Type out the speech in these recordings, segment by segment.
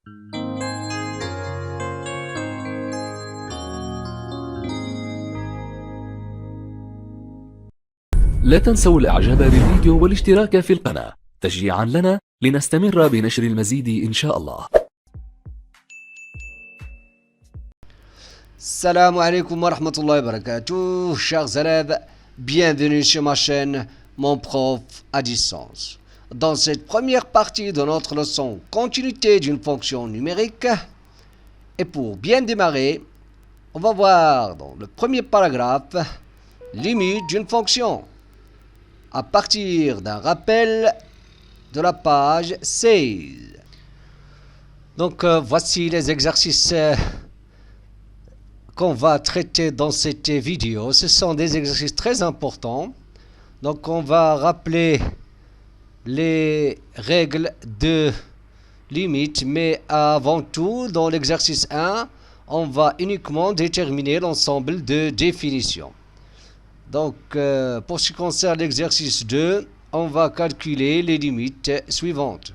لا تنسوا الإعجاب بالفيديو والاشتراك في القناة تشجيعا لنا لنستمر بنشر المزيد إن شاء الله. Salam alaikum wa rahmatullahi wa barakatuh, chers élèves, bienvenue sur ma chaîne Mon Prof à distance. Dans cette première partie de notre leçon continuité d'une fonction numérique, et pour bien démarrer, on va voir dans le premier paragraphe limite d'une fonction à partir d'un rappel de la page 16. Donc voici les exercices qu'on va traiter dans cette vidéo. Ce sont des exercices très importants. Donc on va rappeler les règles de limite, mais avant tout, dans l'exercice 1, on va uniquement déterminer l'ensemble de définitions. Donc pour ce qui concerne l'exercice 2, on va calculer les limites suivantes.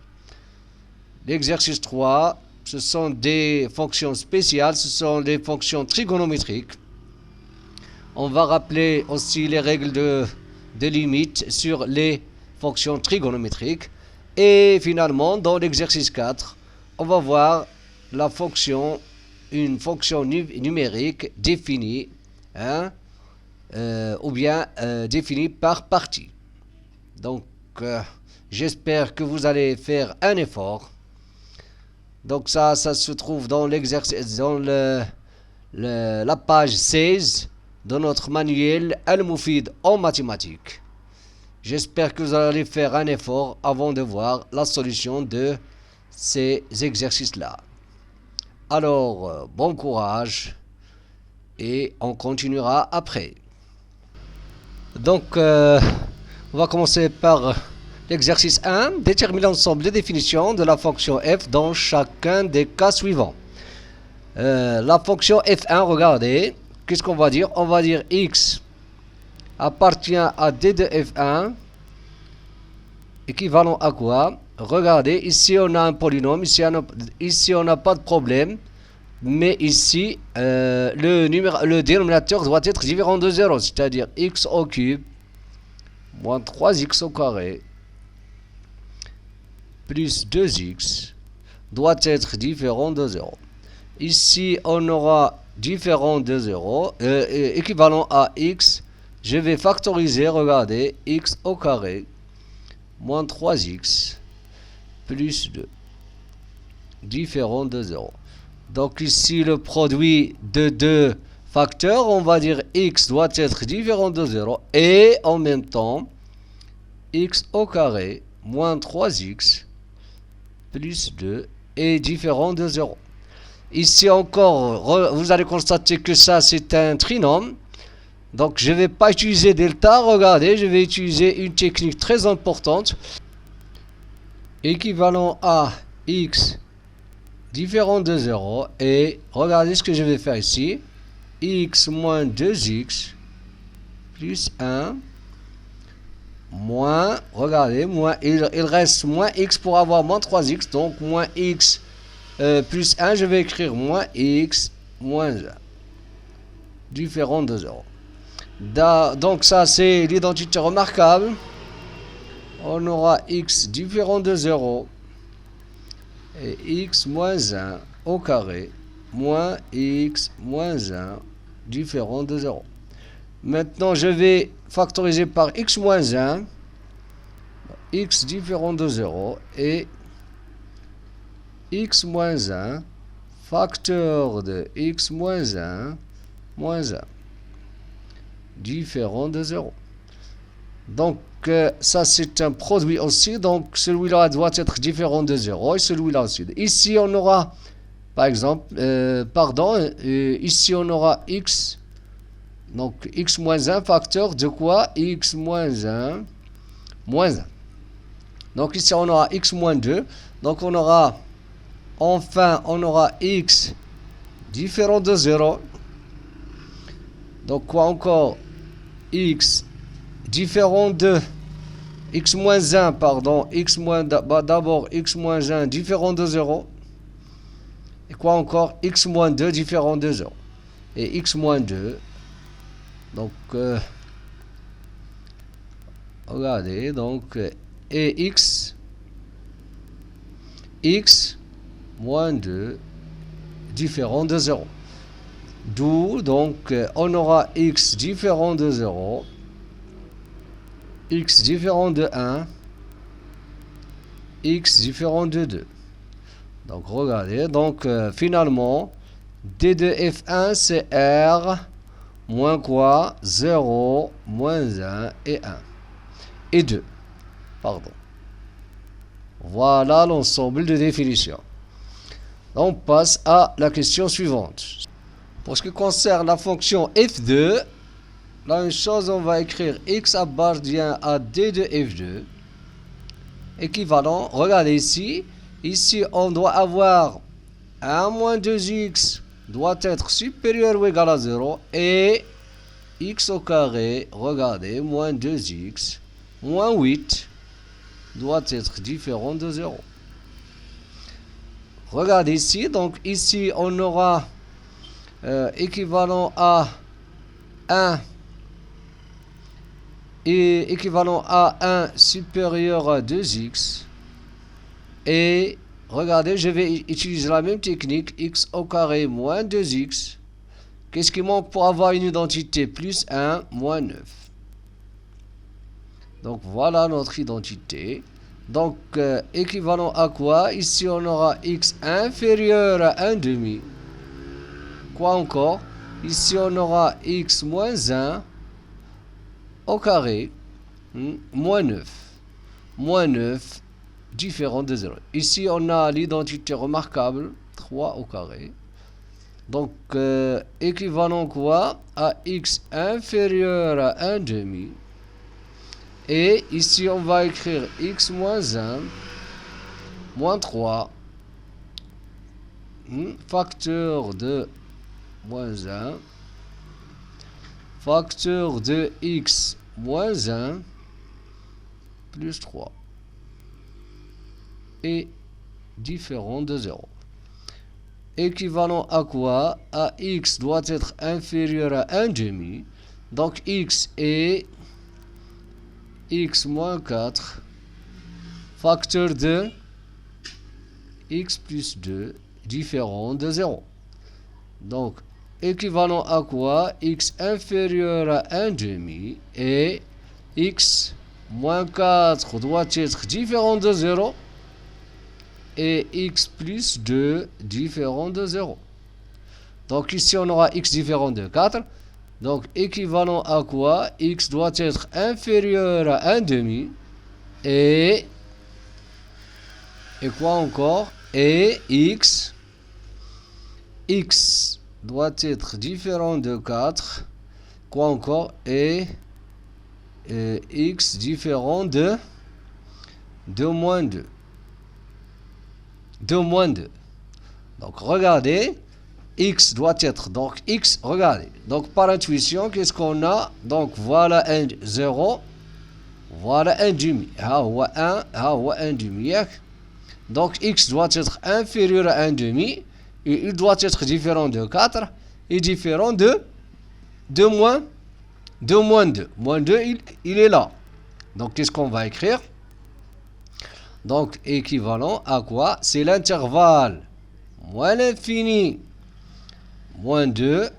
L'exercice 3, ce sont des fonctions spéciales, ce sont des fonctions trigonométriques. On va rappeler aussi les règles de limite sur les fonctions trigonométriques. Et finalement, dans l'exercice 4, on va voir la fonction, une fonction numérique définie, ou bien définie par partie. Donc, j'espère que vous allez faire un effort. Donc ça se trouve dans l'exercice, dans la page 16 de notre manuel Al-Moufid en mathématiques. J'espère que vous allez faire un effort avant de voir la solution de ces exercices-là. Alors, bon courage et on continuera après. Donc, on va commencer par l'exercice 1, déterminer l'ensemble de définitions de la fonction f dans chacun des cas suivants. La fonction f1, regardez, qu'est-ce qu'on va dire? On va dire x appartient à d de f1, équivalent à quoi? Regardez, ici on a un polynôme, ici on n'a pas de problème, mais ici le dénominateur doit être différent de 0, c'est-à-dire x au cube moins 3x au carré plus 2x doit être différent de 0. Ici, on aura différent de 0, équivalent à x. Je vais factoriser, regardez, x au carré moins 3x plus 2 différent de 0. Donc ici, le produit de deux facteurs, on va dire x doit être différent de 0 et en même temps, x au carré moins 3x plus 2 est différent de 0. Ici encore, vous allez constater que ça c'est un trinôme. Donc je ne vais pas utiliser delta, regardez, je vais utiliser une technique très importante. Équivalent à x différent de 0 et regardez ce que je vais faire ici. X moins 2x plus 1 moins, regardez, moins, il reste moins x pour avoir moins 3x, donc moins x plus 1, je vais écrire moins x moins 1, différent de 0. Donc ça c'est l'identité remarquable. On aura x différent de 0 et x moins 1 au carré moins x moins 1 différent de 0. Maintenant, je vais factoriser par x moins 1, x différent de 0, et x moins 1, facteur de x moins 1, moins 1, différent de 0. Donc, ça c'est un produit aussi, donc celui-là doit être différent de 0, et celui-là aussi. Ici, on aura, par exemple, ici on aura x. Donc, x moins 1 facteur de quoi? X moins 1 moins 1. Donc, ici, on aura x moins 2. Donc, on aura, enfin, on aura x différent de 0. Donc, quoi encore? X différent de x moins 1, pardon. X moins, d'abord, x moins 1 différent de 0. quoi encore? X moins 2 différent de 0. Et X moins 2. Donc, regardez, donc, et X moins 2 différent de 0. D'où, donc, on aura X différent de 0, X différent de 1, X différent de 2. Donc, regardez, donc, finalement, D de F1, c'est R moins quoi? 0, moins 1 et 1. Et 2. Pardon. Voilà l'ensemble de définitions. On passe à la question suivante. Pour ce qui concerne la fonction f2, la même chose, on va écrire x appartient à d de f2. Équivalent, regardez ici. Ici, on doit avoir 1 moins 2x doit être supérieur ou égal à 0. Et x au carré, regardez, moins 2x moins 8 doit être différent de 0. Regardez ici, donc ici on aura équivalent à 1 et équivalent à 1 supérieur à 2x. Et regardez, je vais utiliser la même technique, x au carré moins 2x. Qu'est-ce qui manque pour avoir une identité? Plus 1 moins 9. Donc voilà notre identité. Donc équivalent à quoi? Ici on aura x inférieur à 1 demi. Quoi encore? Ici on aura x moins 1 au carré moins 9. Moins 9 différent de 0. Ici on a l'identité remarquable 3 au carré. Donc équivalent quoi? À x inférieur à 1 demi. Et ici, on va écrire x moins 1, moins 3, facteur de moins 1, facteur de x moins 1, plus 3, et différent de 0. Équivalent à quoi? À x doit être inférieur à 1 demi. Donc x est x moins 4, facteur de x plus 2, différent de 0. Donc, équivalent à quoi? X inférieur à 1 demi et x moins 4 doit être différent de 0 et x plus 2 différent de 0. Donc, ici, on aura x différent de 4. Donc, équivalent à quoi? X doit être inférieur à 1 demi. Et quoi encore? Et x doit être différent de 4. Quoi encore? Et x différent de moins 2. De moins 2. Donc, regardez. X doit être, donc x, regardez, donc par intuition, qu'est-ce qu'on a? Donc voilà un 0, voilà un demi, un demi. Donc x doit être inférieur à un demi, et il doit être différent de 4, et différent de moins 2. Moins 2, il est là. Donc qu'est-ce qu'on va écrire? Donc équivalent à quoi? C'est l'intervalle moins l'infini moins 2,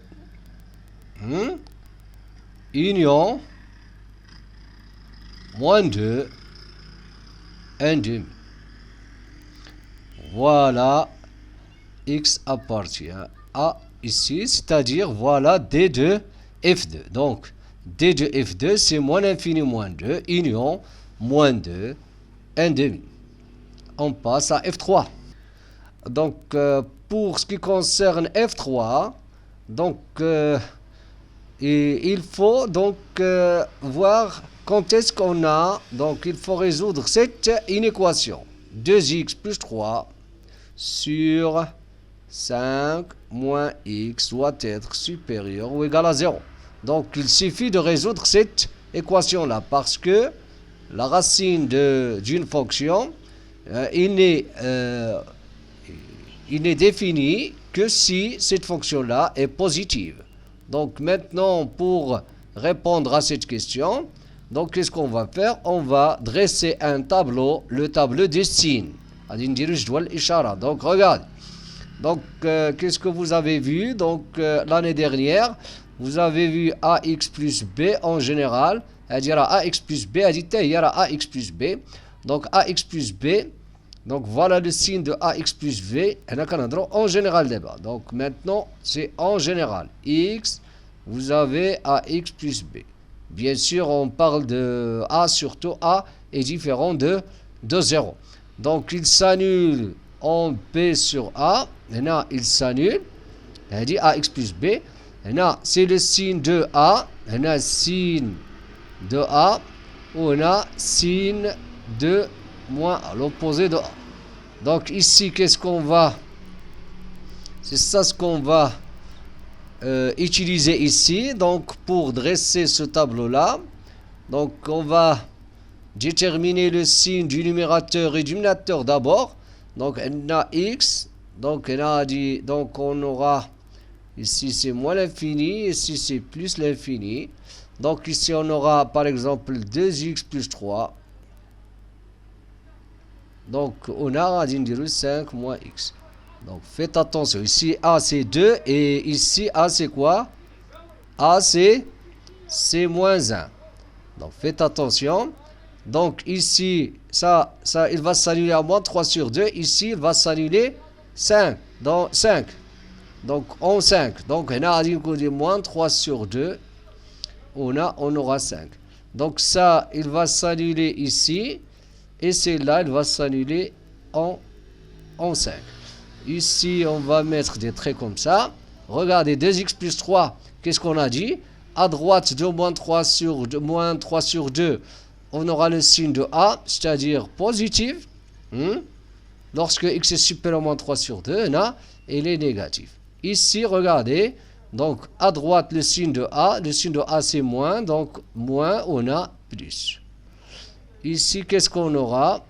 union, moins 2, 1 demi. Voilà, x appartient à ici, c'est-à-dire voilà d de f2. Donc, d de f2, c'est moins l'infini moins 2, union, moins 2, 1 demi. On passe à f3. Donc, pour ce qui concerne F3, donc il faut donc voir quand est-ce qu'on a, donc il faut résoudre cette inéquation. 2x plus 3 sur 5 moins x doit être supérieur ou égal à 0. Donc il suffit de résoudre cette équation-là parce que la racine d'une fonction, il il n'est défini que si cette fonction-là est positive. Donc maintenant, pour répondre à cette question, donc qu'est-ce qu'on va faire? On va dresser un tableau, le tableau des signes. Donc regarde. Donc qu'est-ce que vous avez vu? Donc l'année dernière, vous avez vu AX plus B en général. C'est-à-dire AX plus B, il y a AX plus B. Donc AX plus B. Donc voilà le signe de AX plus V. En général débat. Donc maintenant, c'est en général. X, vous avez AX plus B. Bien sûr, on parle de A, surtout A est différent de 0. Donc il s'annule en B sur A. Là, il s'annule. Il dit AX plus B. Là, c'est le signe de A. Là, signe de A. On a signe de moins à l'opposé de A. Donc ici, qu'est-ce qu'on va... C'est ça ce qu'on va utiliser ici. Donc pour dresser ce tableau-là, donc on va déterminer le signe du numérateur et du dénominateur d'abord. Donc on a x, donc on aura ici c'est moins l'infini, ici c'est plus l'infini. Donc ici on aura par exemple 2x plus 3. Donc on a 5 moins x. Donc faites attention, ici A c'est 2 et ici A c'est quoi? A c'est moins 1. Donc faites attention. Donc ici, ça il va s'annuler à moins 3 sur 2. Ici, il va s'annuler 5. Donc 5. Donc en 5. Donc on a dit moins 3 sur 2. On aura 5. Donc ça, il va s'annuler ici. Et celle-là, il va s'annuler en 5. Ici, on va mettre des traits comme ça. Regardez, 2x plus 3, qu'est-ce qu'on a dit? À droite de moins 3 sur 2, on aura le signe de A, c'est-à-dire positif. Lorsque x est supérieur à moins 3 sur 2, là, il est négatif. Ici, regardez, donc à droite, le signe de A c'est moins, donc moins, on a plus. Ici, qu'est-ce qu'on aura?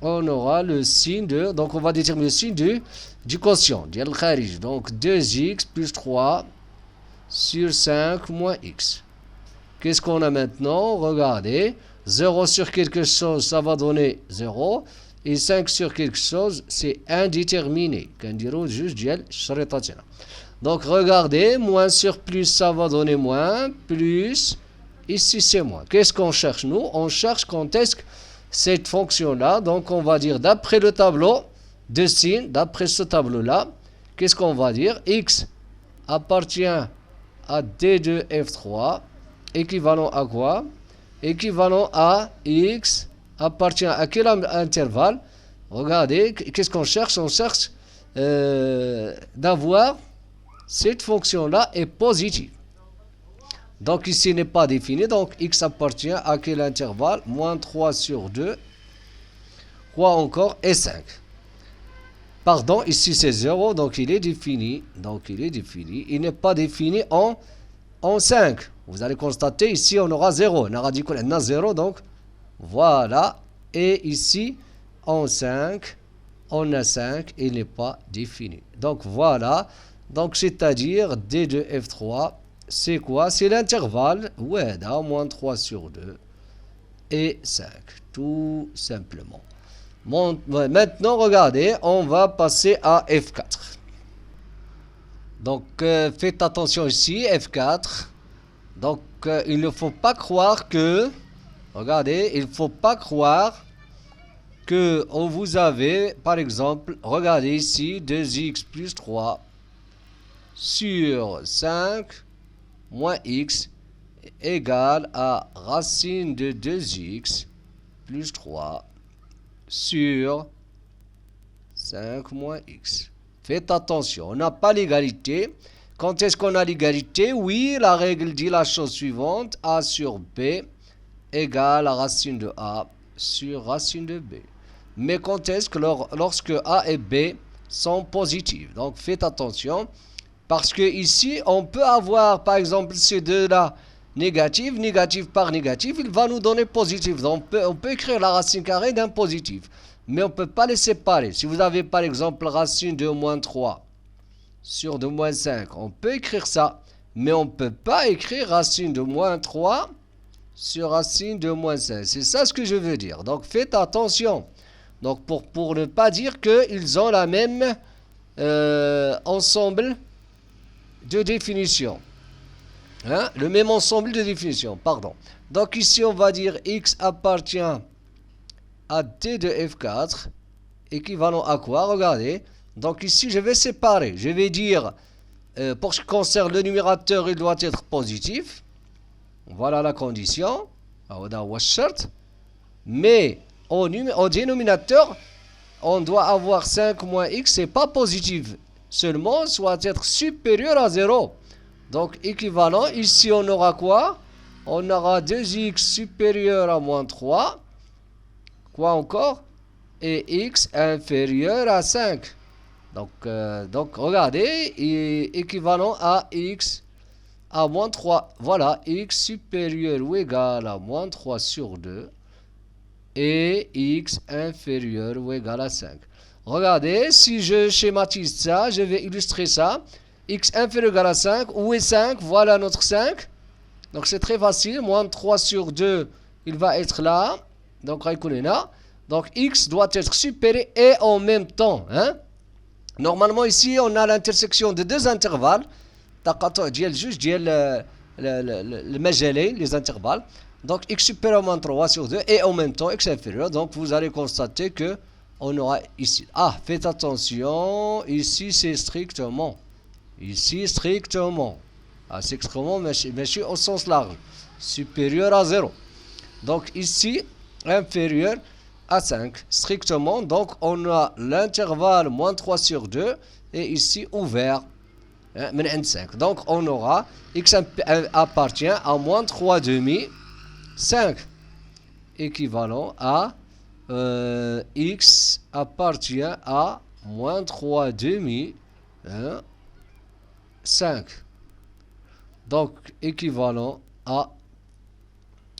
On aura le signe de... Donc, on va déterminer le signe du quotient. Donc, 2x plus 3 sur 5 moins x. Qu'est-ce qu'on a maintenant? Regardez. 0 sur quelque chose, ça va donner 0. Et 5 sur quelque chose, c'est indéterminé. Donc, regardez. Moins sur plus, ça va donner moins. Plus. Ici, c'est moins. Qu'est-ce qu'on cherche, nous? On cherche quand est-ce que cette fonction-là, donc on va dire d'après le tableau de signes, d'après ce tableau-là, qu'est-ce qu'on va dire? X appartient à D2F3, équivalent à quoi? Équivalent à X appartient à quel intervalle? Regardez, qu'est-ce qu'on cherche? On cherche d'avoir cette fonction-là est positive. Donc ici n'est pas défini, donc x appartient à quel intervalle? Moins 3 sur 2, quoi encore, et 5. Pardon, ici c'est 0, donc il est défini. Il n'est pas défini en 5. Vous allez constater, ici on aura 0. On aura dit qu'on a 0, donc voilà. Et ici, en 5, on a 5, il n'est pas défini. Donc voilà, donc c'est-à-dire D2F3. C'est quoi? C'est l'intervalle, ouais, moins 3 sur 2 et 5, tout simplement. Bon, maintenant, regardez, on va passer à F4. Donc, faites attention ici, F4. Donc, il ne faut pas croire que, regardez, il ne faut pas croire que vous avez, par exemple, regardez ici, 2x plus 3 sur 5 moins x égale à racine de 2x plus 3 sur 5 moins x. Faites attention, on n'a pas l'égalité. Quand est-ce qu'on a l'égalité? Oui, la règle dit la chose suivante. A sur B égale à racine de A sur racine de B. Mais quand est-ce que lorsque A et B sont positifs? Donc faites attention. Parce que ici, on peut avoir, par exemple, ces deux-là négatifs, négatif par négatif, il va nous donner positif. Donc, on peut écrire la racine carrée d'un positif. mais on ne peut pas les séparer. Si vous avez par exemple racine de moins 3 sur de moins 5, on peut écrire ça, mais on ne peut pas écrire racine de moins 3 sur racine de moins 5. C'est ça ce que je veux dire. Donc faites attention. Donc pour ne pas dire qu'ils ont la même ensemble de définition. Hein? Le même ensemble de définition, pardon. Donc ici on va dire x appartient à d de f4, équivalent à quoi? Regardez. Donc ici je vais séparer. Je vais dire, pour ce qui concerne le numérateur, il doit être positif. Voilà la condition. Mais au dénominateur, on doit avoir 5 moins x, c'est pas positif. Seulement, soit être supérieur à 0. Donc, équivalent, ici on aura quoi? On aura 2x supérieur à moins 3. Quoi encore? Et x inférieur à 5. Donc regardez, équivalent à x à moins 3. Voilà, x supérieur ou égal à moins 3 sur 2. Et x inférieur ou égal à 5. Regardez, si je schématise ça, je vais illustrer ça. X inférieur ou égal à 5. Où est 5? Voilà notre 5. Donc c'est très facile. Moins 3 sur 2, il va être là. Donc là. Donc x doit être supérieur et en même temps. Hein? Normalement ici, on a l'intersection de deux intervalles. Les intervalles. Donc x supérieur à moins 3 sur 2 et en même temps x inférieur. Donc vous allez constater que on aura ici. Ah, faites attention. Ici c'est strictement. Ici strictement. Ah, c'est strictement, mais au sens large. Supérieur à 0. Donc ici, inférieur à 5. Strictement. Donc on a l'intervalle moins 3 sur 2 et ici ouvert. 5. Donc on aura x appartient à moins 3 demi 5 équivalent à x appartient à moins 3 demi 5. Donc équivalent à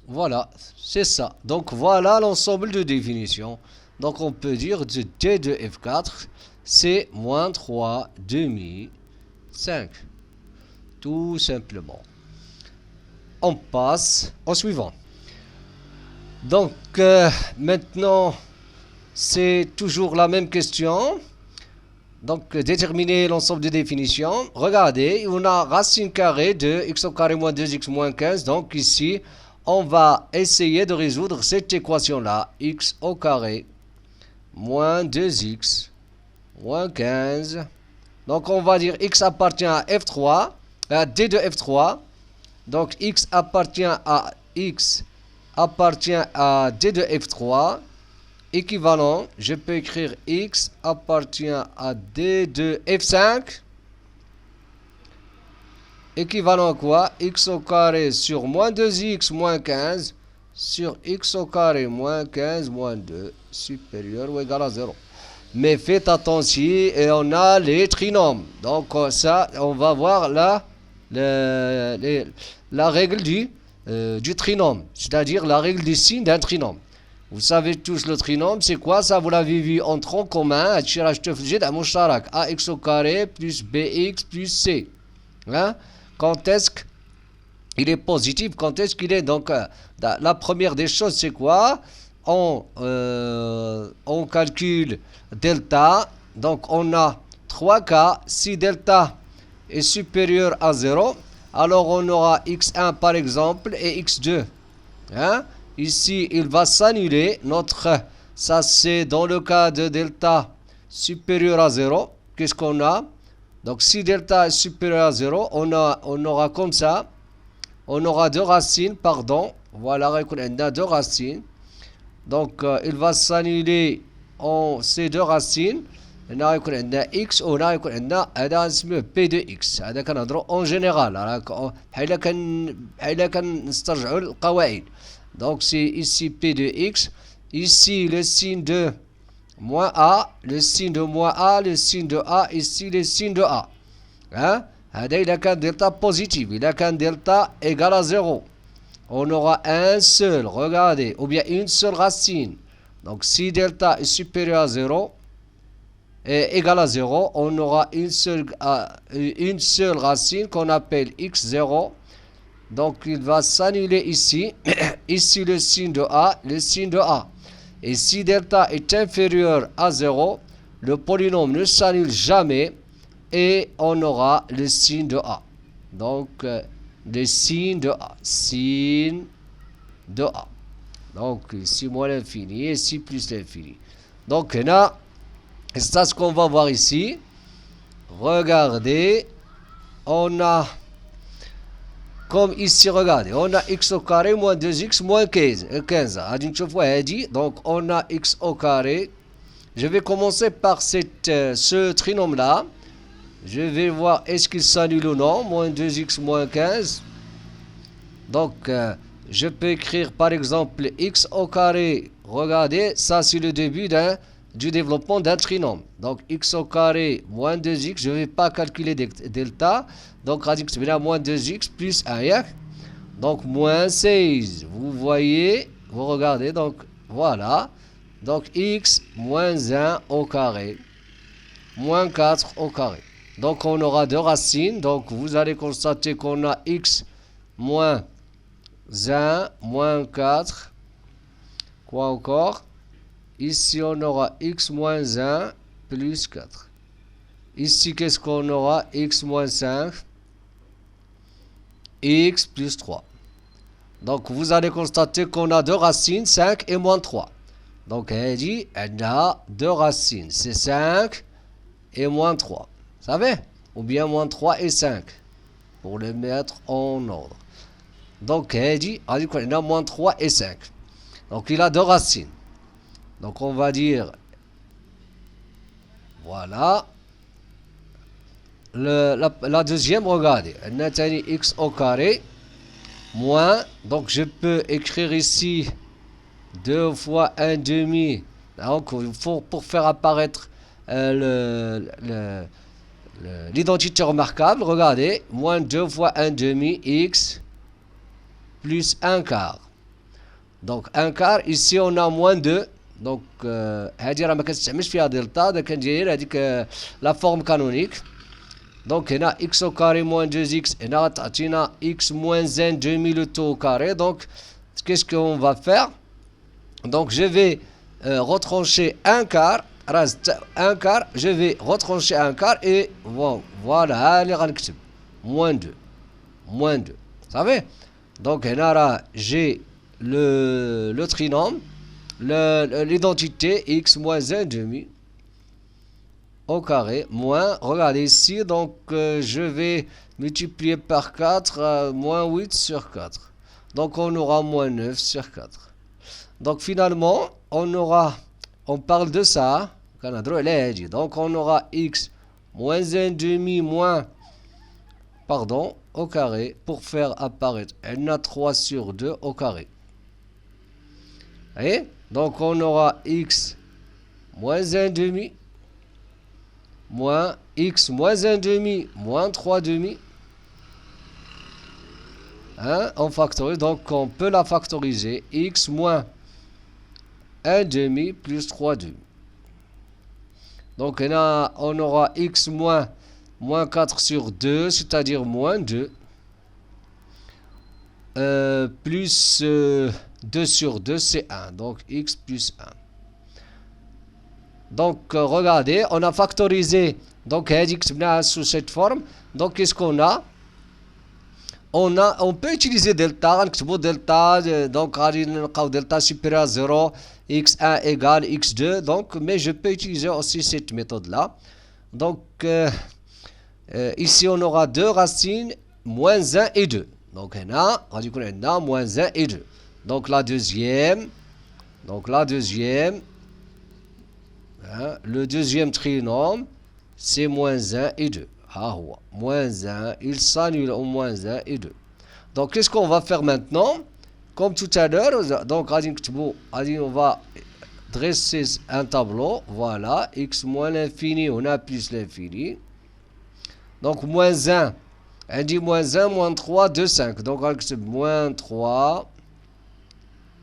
voilà, c'est ça. Donc voilà l'ensemble de définitions. Donc on peut dire de d de f4 c'est moins 3 demi 5. Tout simplement. On passe au suivant. Donc maintenant c'est toujours la même question. Donc déterminer l'ensemble de définitions. Regardez, on a racine carrée de x au carré moins 2x moins 15. Donc ici on va essayer de résoudre cette équation là. X au carré moins 2x moins 15. Donc on va dire x appartient à f3, à d de f3. Donc x appartient à d de f3. Équivalent, je peux écrire x appartient à d de f5. Équivalent à quoi? X au carré sur moins 2x moins 15 sur x au carré moins 15 moins 2 supérieur ou égal à 0. Mais faites attention, et on a les trinômes. Donc ça, on va voir là la règle du trinôme, c'est-à-dire la règle du signe d'un trinôme. Vous savez tous le trinôme, c'est quoi ça? Vous l'avez vu en tronc commun, ax au carré plus bx plus c. Hein? Quand est-ce qu'il est positif? Quand est-ce qu'il est donc la première des choses, c'est quoi? On calcule delta. Donc on a 3 cas. Si delta est supérieur à 0, alors on aura x1 par exemple et x2. Hein? Ici, il va s'annuler. Ça c'est dans le cas de delta supérieur à 0. Qu'est-ce qu'on a? Donc si delta est supérieur à 0, on aura comme ça. On aura deux racines, pardon. Voilà, on a deux racines. Donc il va s'annuler en ces deux racines. On a x, on a p de x. En général. Donc c'est ici p de x. Ici le signe de moins a, le signe de moins a, le signe de a, ici le signe de a. Hein? Il a qu'un delta positif, il a qu'un delta égal à 0. On aura un seul, regardez, ou bien une seule racine. Donc si delta est supérieur à 0 et égal à 0, on aura une seule racine qu'on appelle x0. Donc il va s'annuler ici. Ici le signe de A, le signe de A. Et si delta est inférieur à 0, le polynôme ne s'annule jamais et on aura le signe de A. Donc le signe de A. Signe de A. Donc ici moins l'infini et ici plus l'infini. Donc là, c'est ce qu'on va voir ici. Regardez, on a, comme ici, regardez, on a x au carré moins 2x moins 15. Donc on a x au carré. Je vais commencer par ce trinôme-là. Je vais voir est-ce qu'il s'annule ou non. Moins 2x moins 15. Donc je peux écrire par exemple x au carré. Regardez, ça c'est le début du développement d'un trinôme. Donc x au carré moins 2x, je ne vais pas calculer delta. Donc radic c'est moins 2x plus 1. Donc moins 16. Vous voyez, vous regardez, donc voilà. Donc x moins 1 au carré. Moins 4 au carré. Donc on aura deux racines. Donc vous allez constater qu'on a x moins 1, moins 4. Quoi encore? Ici, on aura x moins 1 plus 4. Ici, qu'est-ce qu'on aura? X moins 5. X plus 3. Donc, vous allez constater qu'on a deux racines, 5 et moins 3. Donc, elle dit, elle a deux racines. C'est 5 et moins 3. Vous savez? Ou bien moins 3 et 5. Pour les mettre en ordre. Donc, elle dit, elle a moins 3 et 5. Donc, il a deux racines. Donc, on va dire, voilà. La deuxième, regardez. On a x au carré, moins. Donc, je peux écrire ici 2 fois 1 demi. Donc, pour faire apparaître l'identité remarquable, regardez. Moins 2 fois 1 demi, x, plus 1 quart. Donc, 1 quart, ici, on a moins 2. Donc, هذه راه ما كتستعملش فيها دلتا، دا كندير هذيك لا فورم كانونيك. Donc, هنا x au carré moins 2x, هنا تعطينا x moins 1 demi le tout au carré. Donc, qu'est-ce qu'on va faire? Donc, je vais retrancher 1 quart, reste 1 quart, je vais retrancher 1 quart et bon, voilà, allez, غنكتب moins 2. Moins 2. Vous savez? Donc, هنا j'ai le trinôme. L'identité x moins 1 demi au carré moins, regardez ici, donc je vais multiplier par 4, moins 8 sur 4. Donc on aura moins 9 sur 4. Donc finalement, on parle de ça, donc on aura x moins 1 demi moins, au carré, pour faire apparaître n a 3 sur 2 au carré. Voyez? Donc on aura x moins 1 demi moins x moins 1 demi moins 3 demi. On factorise, donc on peut la factoriser. X moins 1 demi plus 3 demi. Donc on aura x moins 4 sur 2, c'est-à-dire moins 2. Plus 2 sur 2, c'est 1. Donc, x plus 1. Donc, regardez, on a factorisé. Donc, sous cette forme. Donc, qu'est-ce qu'on a? On peut utiliser delta. Donc, delta supérieur à 0. x1 égale x2. Donc, mais je peux utiliser aussi cette méthode-là. Donc, ici, on aura deux racines, moins 1 et 2. Donc, on a moins 1 et 2. Donc, la deuxième, le deuxième trinôme, c'est moins 1 et 2. Moins 1, il s'annule au moins 1 et 2. Donc, qu'est-ce qu'on va faire maintenant? Comme tout à l'heure, donc, on va dresser un tableau. Voilà, x moins l'infini, on a plus l'infini. Donc, moins 1. On dit moins 1, moins 3, 2, 5. Donc, on accepte moins 3,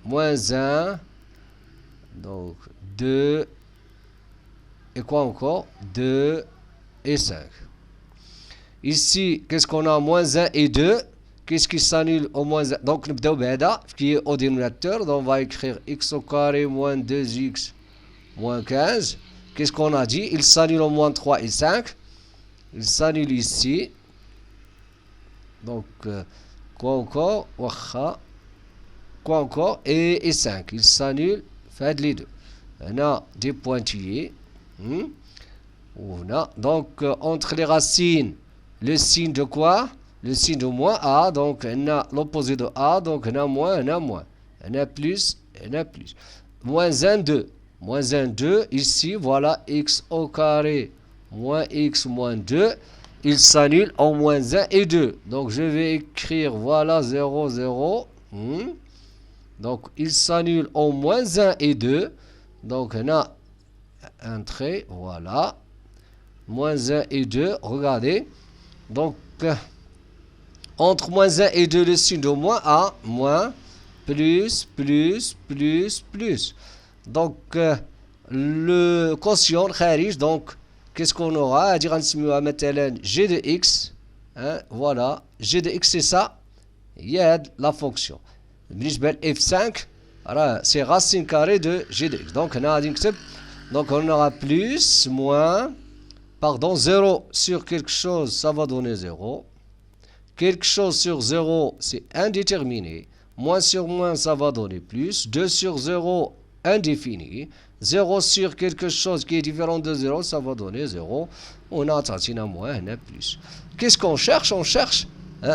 moins 1, Donc 2 et quoi encore? 2 et 5. Ici, qu'est-ce qu'on a? Moins 1 et 2. Qu'est-ce qui s'annule au moins 1? Donc, qui est au dénominateur. Donc, on va écrire x au carré moins 2x moins 15. Qu'est-ce qu'on a dit? Il s'annule au moins 3 et 5. Il s'annule ici. Donc, quoi encore? Quoi encore? Et 5. Il s'annule. Faites les deux. On a des pointillés. Donc, entre les racines, le signe de quoi? Le signe de moins a, donc on a l'opposé de a, donc on a moins, on a moins. On a plus, on a plus. Moins 1, 2. Moins 1, 2. Ici, voilà, x au carré moins x moins 2. Il s'annule en moins 1 et 2. Donc, je vais écrire, voilà, 0, 0. Donc, il s'annule en moins 1 et 2. Donc, on a un trait, voilà. Moins 1 et 2, regardez. Donc, entre moins 1 et 2, le signe de moins a, moins, plus, plus, plus, plus. Donc, le quotient, kharij, donc, qu'est-ce qu'on aura? À dire g de x, voilà, g de x c'est ça, il y a la fonction. f5, c'est racine carrée de g de x. Donc, on aura plus, moins, pardon, 0 sur quelque chose, ça va donner 0. Quelque chose sur 0, c'est indéterminé. Moins sur moins, ça va donner plus. 2 sur 0, indéfini. 0 sur quelque chose qui est différent de 0, ça va donner 0. On a un moins, on a plus. Qu'est-ce qu'on cherche? On cherche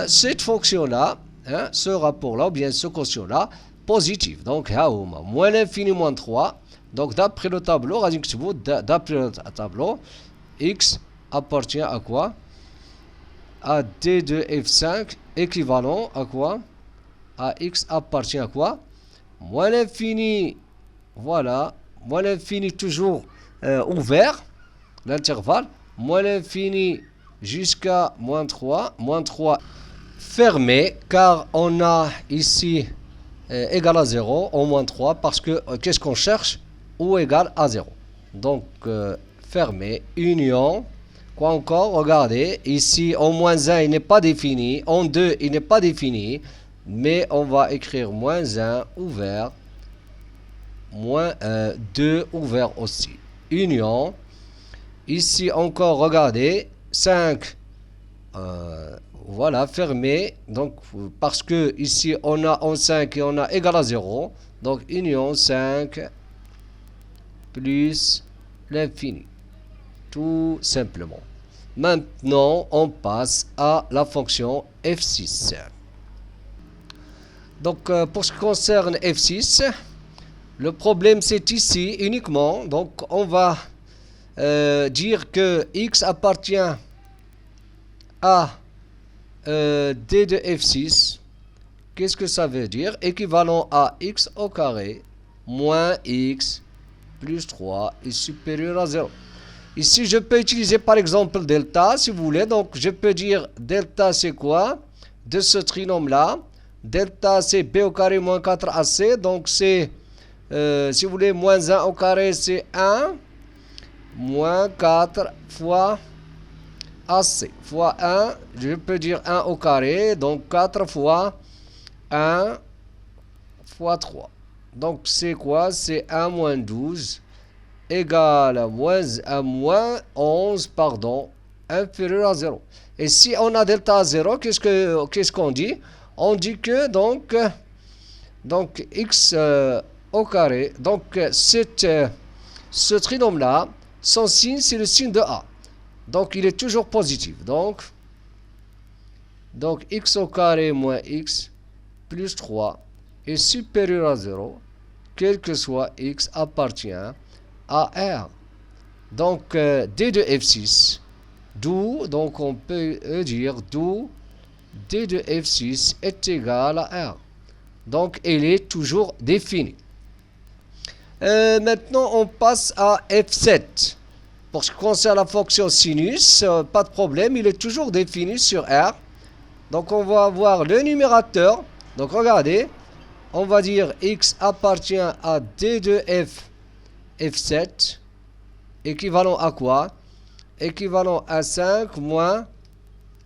cette fonction-là, ce rapport-là, ou bien ce quotient-là, positif. Donc, moins l'infini, moins 3. Donc, d'après le tableau, x appartient à quoi? À d de f5 équivalent à quoi? À x appartient à quoi? Moins l'infini, voilà, moins l'infini toujours ouvert, l'intervalle, moins l'infini jusqu'à moins 3 fermé, car on a ici égal à 0, au moins 3, parce que qu'est-ce qu'on cherche? Ou égal à 0. Donc, fermé, union. Quoi encore? Regardez, ici, en moins 1, il n'est pas défini. En 2, il n'est pas défini. Mais on va écrire moins 1 ouvert. Moins 2 ouvert aussi. Union. Ici encore, regardez, 5. Voilà, fermé. Donc, parce que ici, on a en 5 et on a égal à 0. Donc, union 5 plus l'infini. Tout simplement. Maintenant, on passe à la fonction f6. Donc, pour ce qui concerne f6, le problème c'est ici uniquement. Donc, on va dire que x appartient à d de f6. Qu'est-ce que ça veut dire? Équivalent à x au carré moins x plus 3 est supérieur à 0. Ici, je peux utiliser par exemple delta, si vous voulez. Donc, je peux dire delta, c'est quoi? De ce trinôme-là. Delta, c'est b au carré moins 4ac. Donc, c'est, si vous voulez, moins 1 au carré, c'est 1. Moins 4 fois ac. Fois 1, je peux dire 1 au carré. Donc, 4 fois 1 fois 3. Donc, c'est quoi? C'est 1 moins 12. Égal à moins 11, pardon, inférieur à 0. Et si on a delta à 0, qu'est-ce qu'on dit? On dit que, donc x au carré, donc ce trinôme-là, son signe, c'est le signe de a. Donc, il est toujours positif. Donc x au carré moins x plus 3 est supérieur à 0, quel que soit x appartient à R. Donc, d de f6, d'où, donc on peut dire d'où d de f6 est égal à R. Donc, elle est toujours définie. Maintenant, on passe à f7. Pour ce qui concerne la fonction sinus, pas de problème, il est toujours défini sur R. Donc, on va avoir le numérateur. Donc, regardez, on va dire x appartient à d de f f7 équivalent à quoi? Équivalent à 5 moins,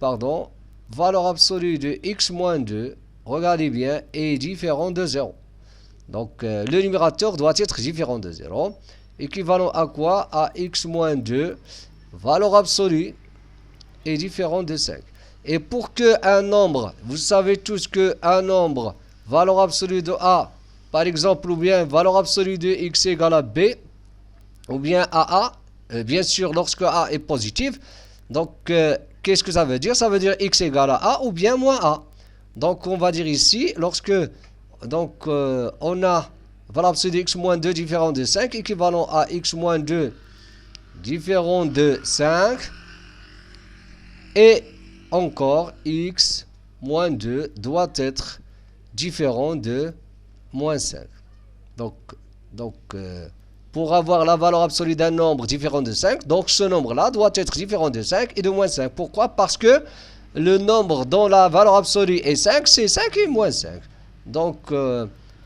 pardon, valeur absolue de x moins 2, regardez bien, est différent de 0. Donc le numérateur doit être différent de 0. Équivalent à quoi? À x moins 2, valeur absolue est différent de 5. Et pour qu'un nombre, vous savez tous qu'un nombre, valeur absolue de a, par exemple, ou bien valeur absolue de x égale à b, ou bien à a, bien sûr lorsque a est positif. Donc qu'est-ce que ça veut dire? Ça veut dire x égale à a ou bien moins a. Donc on va dire ici, lorsque on a valeur absolue de x moins 2 différent de 5, équivalent à x moins 2 différent de 5, et encore x moins 2 doit être différent de moins 5. Donc pour avoir la valeur absolue d'un nombre différent de 5, donc ce nombre-là doit être différent de 5 et de moins 5. Pourquoi? Parce que le nombre dont la valeur absolue est 5, c'est 5 et moins 5. Donc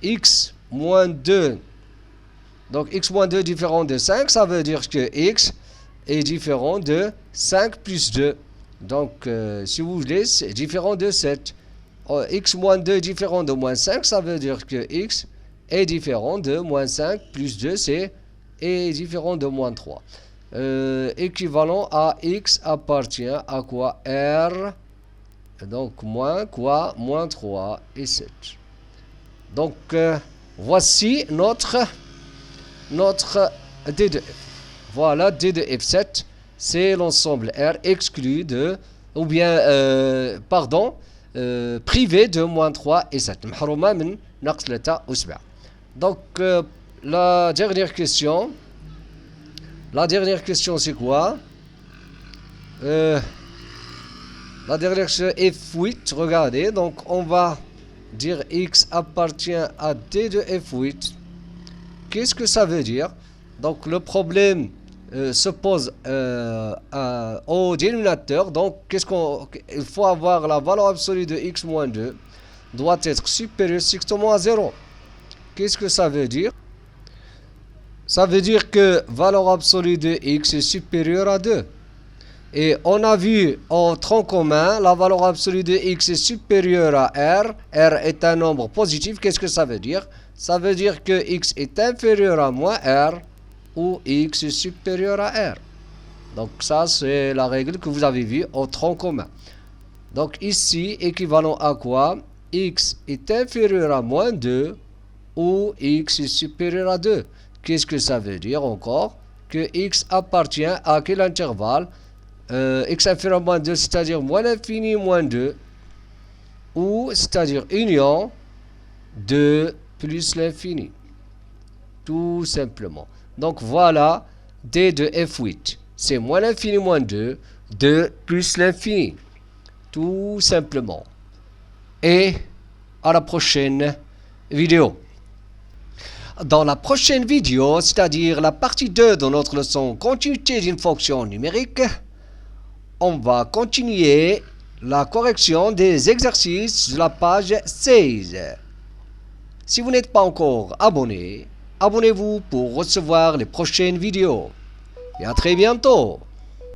x moins 2, donc x moins 2 différent de 5, ça veut dire que x est différent de 5 plus 2. Donc si vous voulez, c'est différent de 7. X moins 2 différent de moins 5, ça veut dire que x est différent de moins 5 plus 2, c'est est différent de moins 3. Équivalent à x appartient à quoi? R. Donc moins quoi? Moins 3 et 7. Donc voici notre D de f. Voilà, D de f7, c'est l'ensemble R exclu de, ou bien, privé de moins 3 et 7. Donc la dernière question c'est quoi? La dernière question f8, regardez, donc on va dire x appartient à D de f8. Qu'est-ce que ça veut dire? Donc le problème se pose au dénominateur. Donc il faut avoir la valeur absolue de x moins 2 doit être supérieure strictement à 0. Qu'est-ce que ça veut dire? Ça veut dire que valeur absolue de x est supérieure à 2. Et on a vu en tronc commun, la valeur absolue de x est supérieure à r. R est un nombre positif. Qu'est-ce que ça veut dire? Ça veut dire que x est inférieur à moins r ou x est supérieur à r. Donc ça, c'est la règle que vous avez vue au tronc commun. Donc ici, équivalent à quoi? X est inférieur à moins 2 ou x est supérieur à 2. Qu'est-ce que ça veut dire encore? Que x appartient à quel intervalle? X inférieur à moins 2, c'est-à-dire moins l'infini moins 2, ou c'est-à-dire union 2 plus l'infini. Tout simplement. Donc voilà D de f8. C'est moins l'infini moins 2, 2 plus l'infini. Tout simplement. Et à la prochaine vidéo. Dans la prochaine vidéo, c'est-à-dire la partie 2 de notre leçon continuité d'une fonction numérique, on va continuer la correction des exercices de la page 16. Si vous n'êtes pas encore abonné, abonnez-vous pour recevoir les prochaines vidéos. Et à très bientôt.